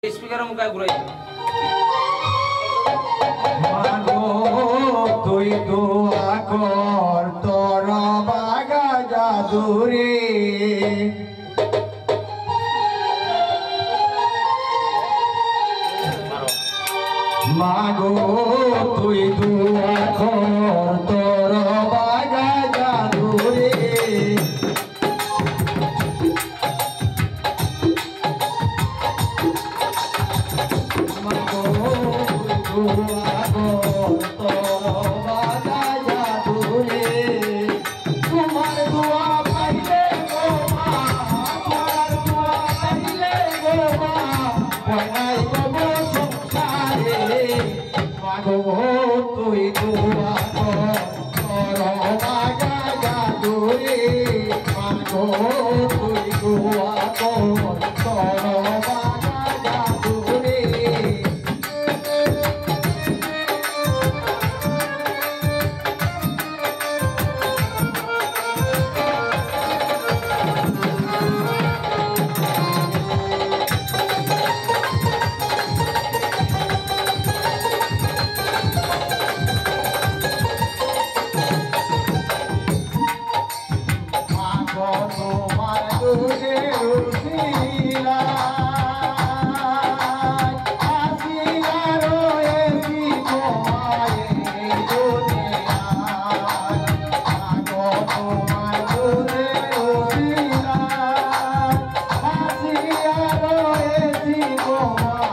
Speaker মুখায় ঘুরাই মাগো তুই দোয়া কর তোর বাগা জাদুরে মাগো তুই দোয়া কর তোর বাগা জাদুরে তুই দোয়া কর তোর বাগা জাদুরে মাগো তুই দোয়া কর তোর বাগা জাদুরে তোমার দুধে রুচিলা আসিয়া রয়েছি তোমায় দুনিয়ায় তোমার দুধে রুচিলা আসিয়া রয়েছি তোমায়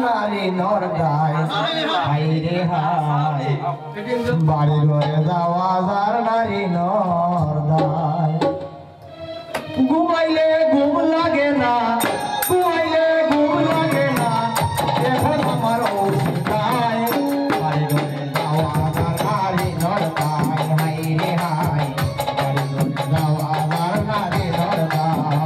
নারী নর গায় হাই রে হাই বাড়ি ঘরে যাওয়া যার নারী নর গায় ঘুমাইলে ঘুম লাগে না ঘুমাইলে ঘুম লাগে না এখন আমার ওষুধায় বাড়ি ঘরে যাওয়া যার নারী নর গায় হাই রে হাই বাড়ি ঘরে যাওয়া যার নারী নর গায়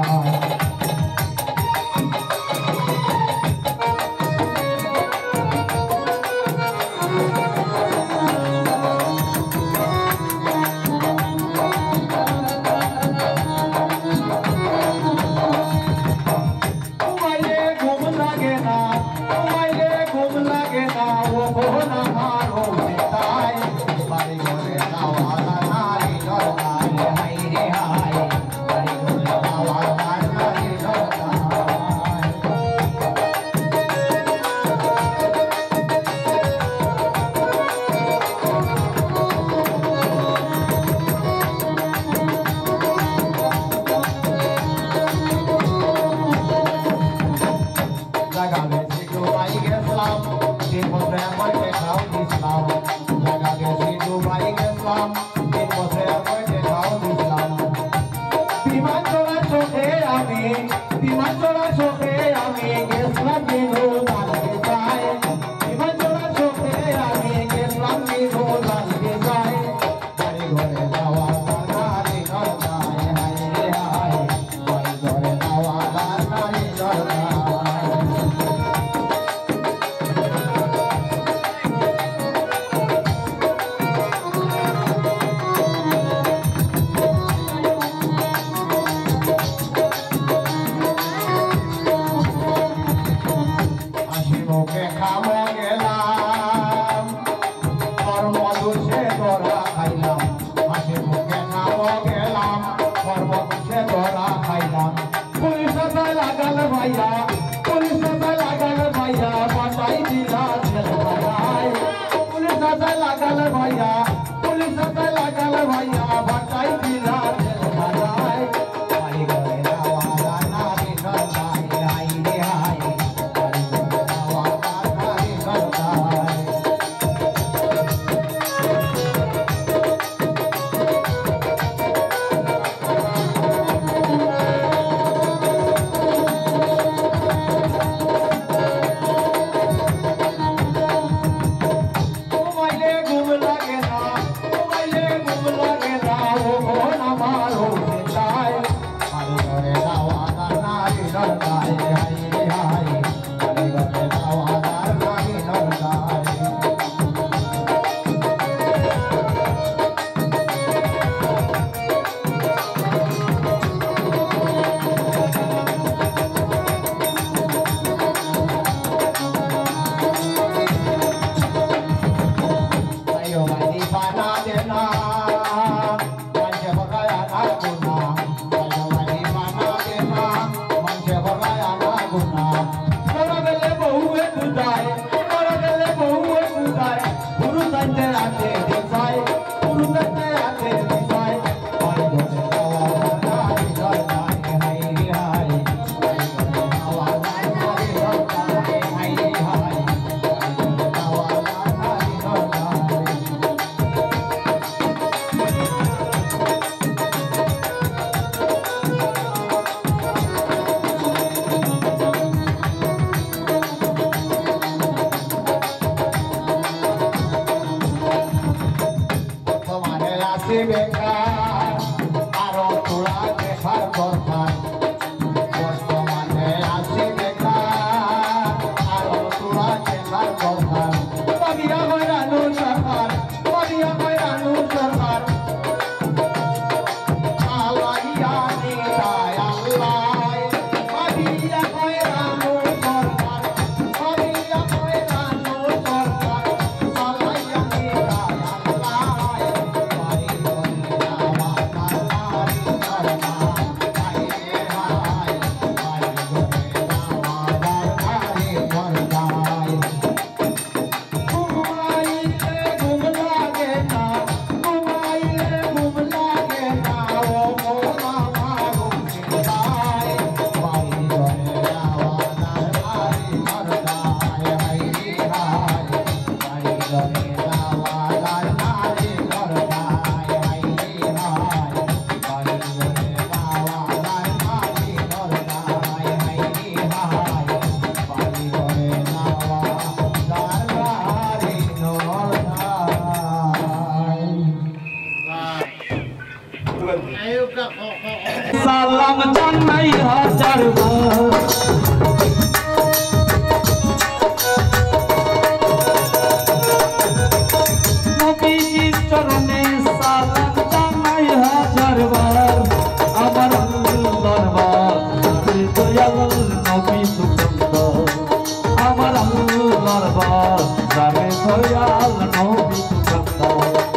আল্লাহর বাজারে দয়াল নবী দোকানদার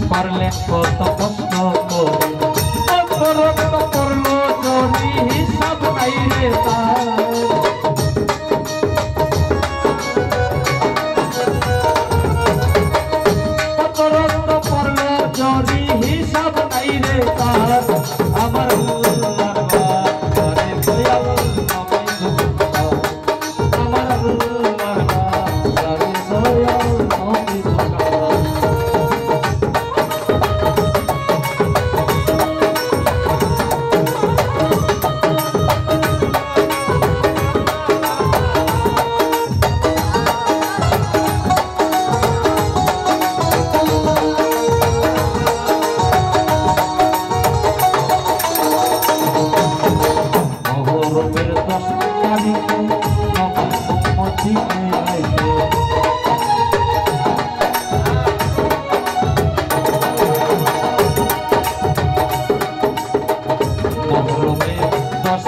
পারলেন কত কষ্ট করে অপরত্ব করলো যদি হিসাব নাই রে অপরত্ব করলো যদি হিসাব নাই রে তার আমার আল্লাহর বাজারে দয়াল নবী দোকানদার আমার আল্লাহর বাজারে দয়াল নবী দোকানদার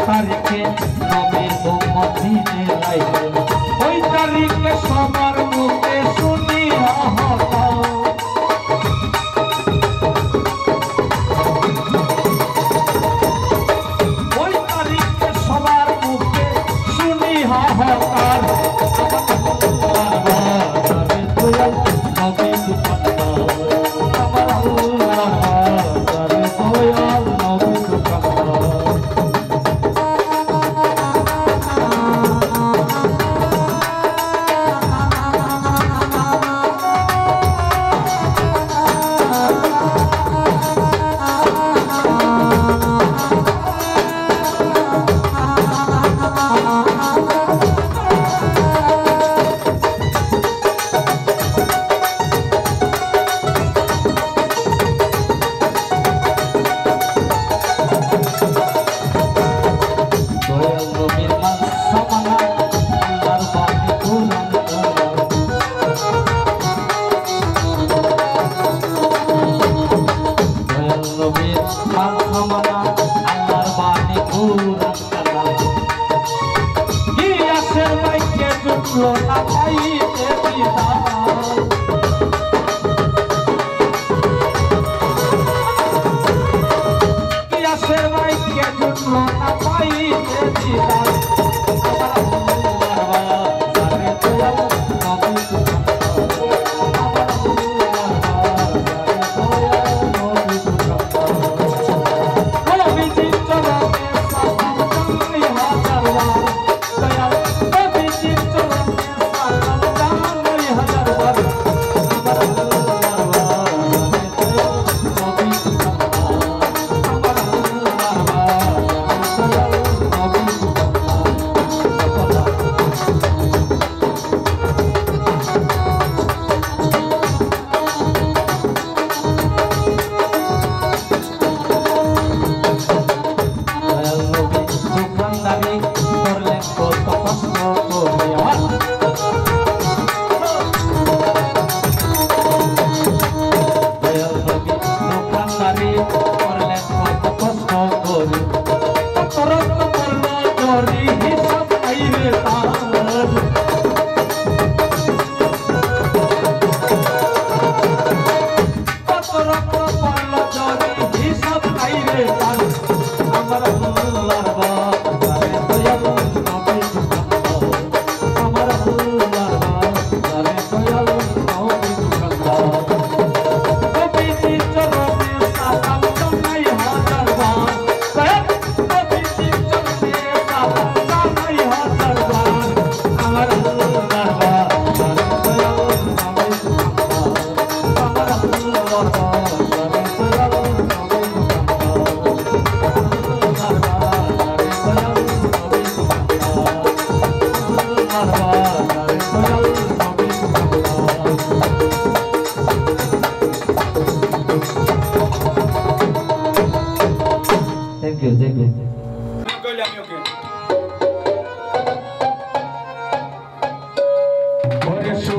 তারিখে নবীর মদিনে লাইলে ওই তারিখে সবার মুখে শুনি ওই তারিখে সবার মুখে শুনি হাহাকার নবী দোকানদার আমার আল্লাহর বাজারে দয়াল নবী দোকানদার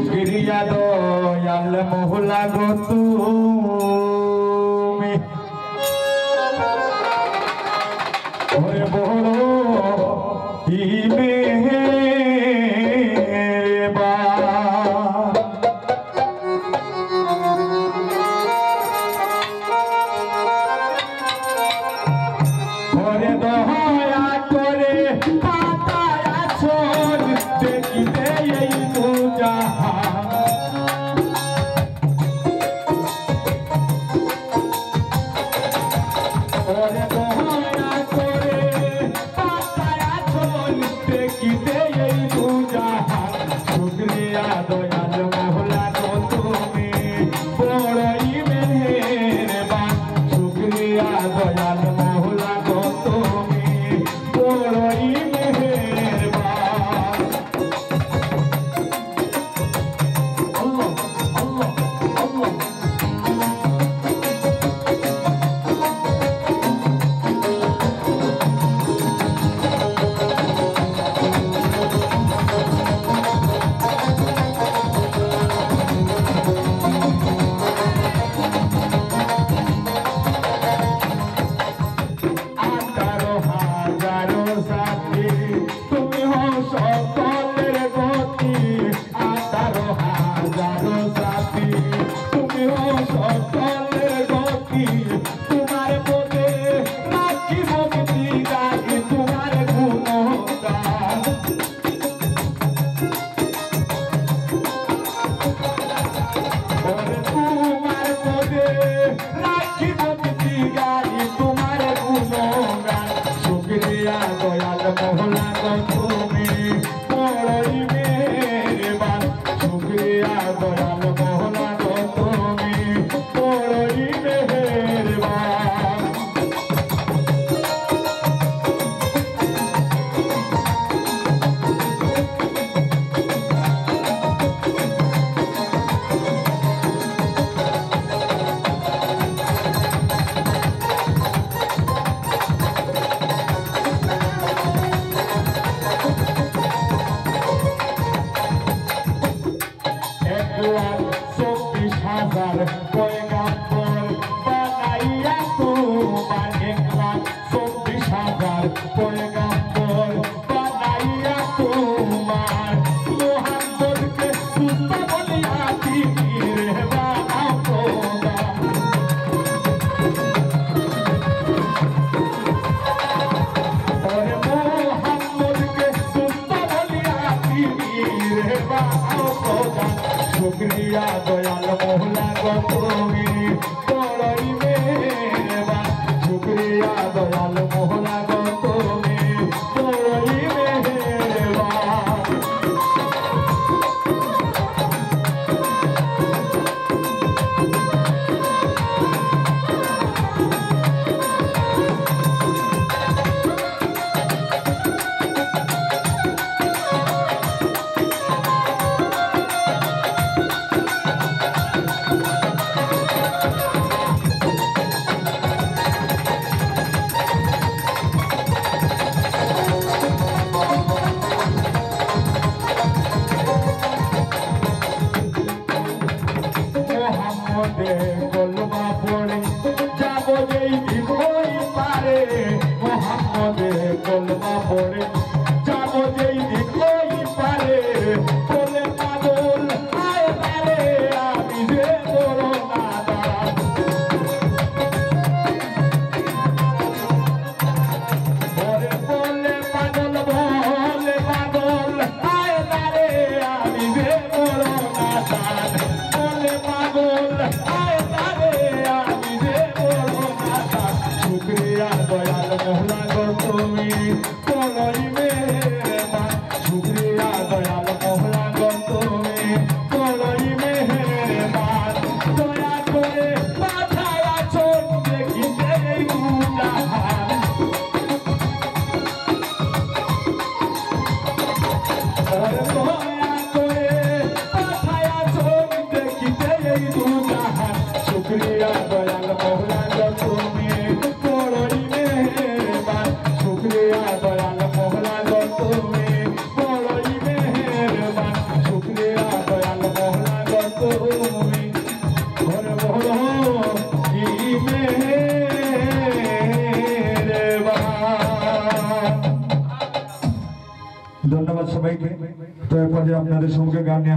শুকরিয়া দয়াল মহলা গো তুমি ওরে বড় শুকরিয়া দয়াল মহলা গো তুমি বড়ই মেহেরবান শুকরিয়া দয়াল মহলা গো তুমি বড়ই মেহেরবান কলমা পড়ে যাব যেই দিবই পারে মোহাম্মদে কলমা পড়ে যাব যেই দিবই পারে বলে পাগল আয় পারে আমি যে বড় নাদান বলে পাগল আয় পারে আমি যে বড় নাদান বলে পাগল শুকরিয়া দয়াল মহলা গো তুমি বড়ই মেহেরবান শুকরিয়া দয়াল মহলা গো তুমি বড়ই মেহেরবান দয়া করে মাথায় আছো দেখিতে এই দুজাহান দয়া করে মাথায় আছো দেখিতে এই দুজাহান শুকরিয়া দয়াল মহলা গো তুমি বড়ই মেহেরবান শুকরিয়া দয়াল ধন্যবাদ সবাইকে। তো এরপরে আপনাদের সঙ্গে গান নিয়ে